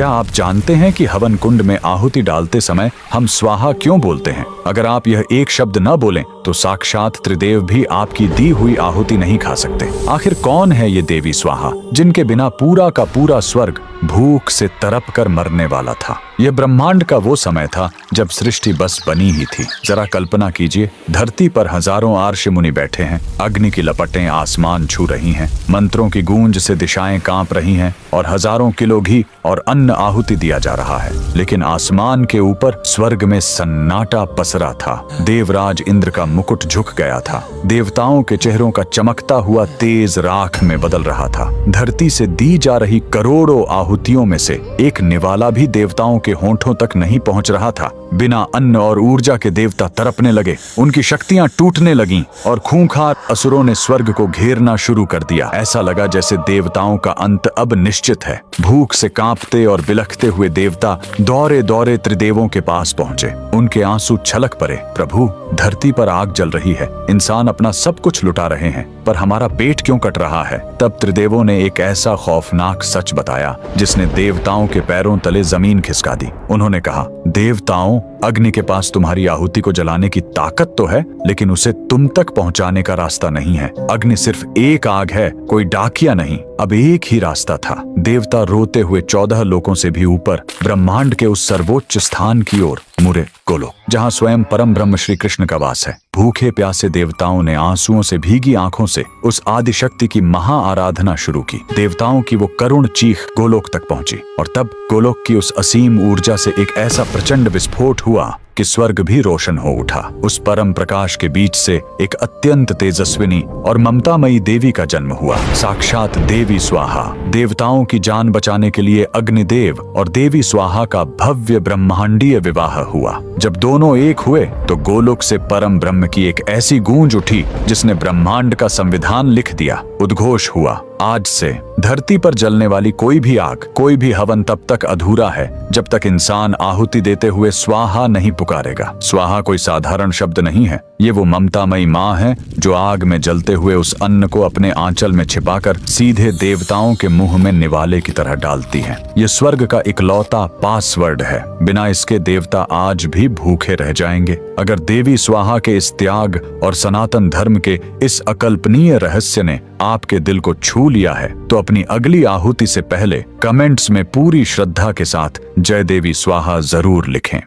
क्या आप जानते हैं कि हवन कुंड में आहुति डालते समय हम स्वाहा क्यों बोलते हैं? अगर आप यह एक शब्द न बोलें तो साक्षात त्रिदेव भी आपकी दी हुई आहुति नहीं खा सकते। आखिर कौन है ये देवी स्वाहा, जिनके बिना पूरा का पूरा स्वर्ग भूख से तड़प कर मरने वाला था? यह ब्रह्मांड का वो समय था जब सृष्टि बस बनी ही थी। जरा कल्पना कीजिए, धरती पर हजारों आर्ष मुनि बैठे हैं, अग्नि की लपटें आसमान छू रही हैं, मंत्रों की गूंज से दिशाएं कांप रही हैं और हजारों किलो घी और अन्न आहुति दिया जा रहा है। लेकिन आसमान के ऊपर स्वर्ग में सन्नाटा पसरा था। देवराज इंद्र का मुकुट झुक गया था। देवताओं के चेहरों का चमकता हुआ तेज राख में बदल रहा था। धरती से दी जा रही करोड़ों आहुतियों में से एक निवाला भी देवताओं के होंठों तक नहीं पहुंच रहा था। बिना अन्न और ऊर्जा के देवता तड़पने लगे, उनकी शक्तियां टूटने लगीं और खूंखार असुरों ने स्वर्ग को घेरना शुरू कर दिया। ऐसा लगा जैसे देवताओं का अंत अब निश्चित है। भूख से कांपते और बिलखते हुए देवता दौड़े दौड़े त्रिदेवों के पास पहुंचे। उनके आंसू छलक पड़े। प्रभु, धरती पर आग जल रही है, इंसान अपना सब कुछ लुटा रहे हैं, पर हमारा पेट क्यों कट रहा है? तब त्रिदेवों ने एक ऐसा खौफनाक सच बताया जिसने देवताओं के पैरों तले जमीन खिसका दी। उन्होंने कहा, देवताओं, अग्नि के पास तुम्हारी आहुति को जलाने की ताकत तो है, लेकिन उसे तुम तक पहुंचाने का रास्ता नहीं है। अग्नि सिर्फ एक आग है, कोई डाकिया नहीं। अब एक ही रास्ता था। देवता रोते हुए 14 लोकों से भी ऊपर ब्रह्मांड के उस सर्वोच्च स्थान की ओर मुड़े, गोलोक, जहाँ स्वयं परम ब्रह्म श्री कृष्ण का वास है। भूखे प्यासे देवताओं ने आंसुओं से भीगी आंखों से उस आदि शक्ति की महा आराधना शुरू की। देवताओं की वो करुण चीख गोलोक तक पहुंची और तब गोलोक की उस असीम ऊर्जा से एक ऐसा प्रचंड विस्फोट हुआ कि स्वर्ग भी रोशन हो उठा। उस परम प्रकाश के बीच से एक अत्यंत तेजस्विनी और ममतामयी देवी का जन्म हुआ। साक्षात देवी स्वाहा। देवताओं की जान बचाने के लिए अग्निदेव और देवी स्वाहा का भव्य ब्रह्मांडीय विवाह हुआ। जब दोनों एक हुए तो गोलोक से परम ब्रह्म की एक ऐसी गूंज उठी जिसने ब्रह्मांड का संविधान लिख दिया। उद्घोष हुआ, आज से धरती पर जलने वाली कोई भी आग, कोई भी हवन तब तक अधूरा है जब तक इंसान आहुति देते हुए स्वाहा नहीं पुकारेगा। स्वाहा कोई साधारण शब्द नहीं है, ये वो ममतामयी माँ है जो आग में जलते हुए उस अन्न को अपने आंचल में छिपाकर सीधे देवताओं के मुंह में निवाले की तरह डालती है। ये स्वर्ग का इकलौता पासवर्ड है। बिना इसके देवता आज भी भूखे रह जाएंगे। अगर देवी स्वाहा के इस त्याग और सनातन धर्म के इस अकल्पनीय रहस्य ने आपके दिल को छू लिया है तो अपनी अगली आहुति से पहले कमेंट्स में पूरी श्रद्धा के साथ जय देवी स्वाहा जरूर लिखें।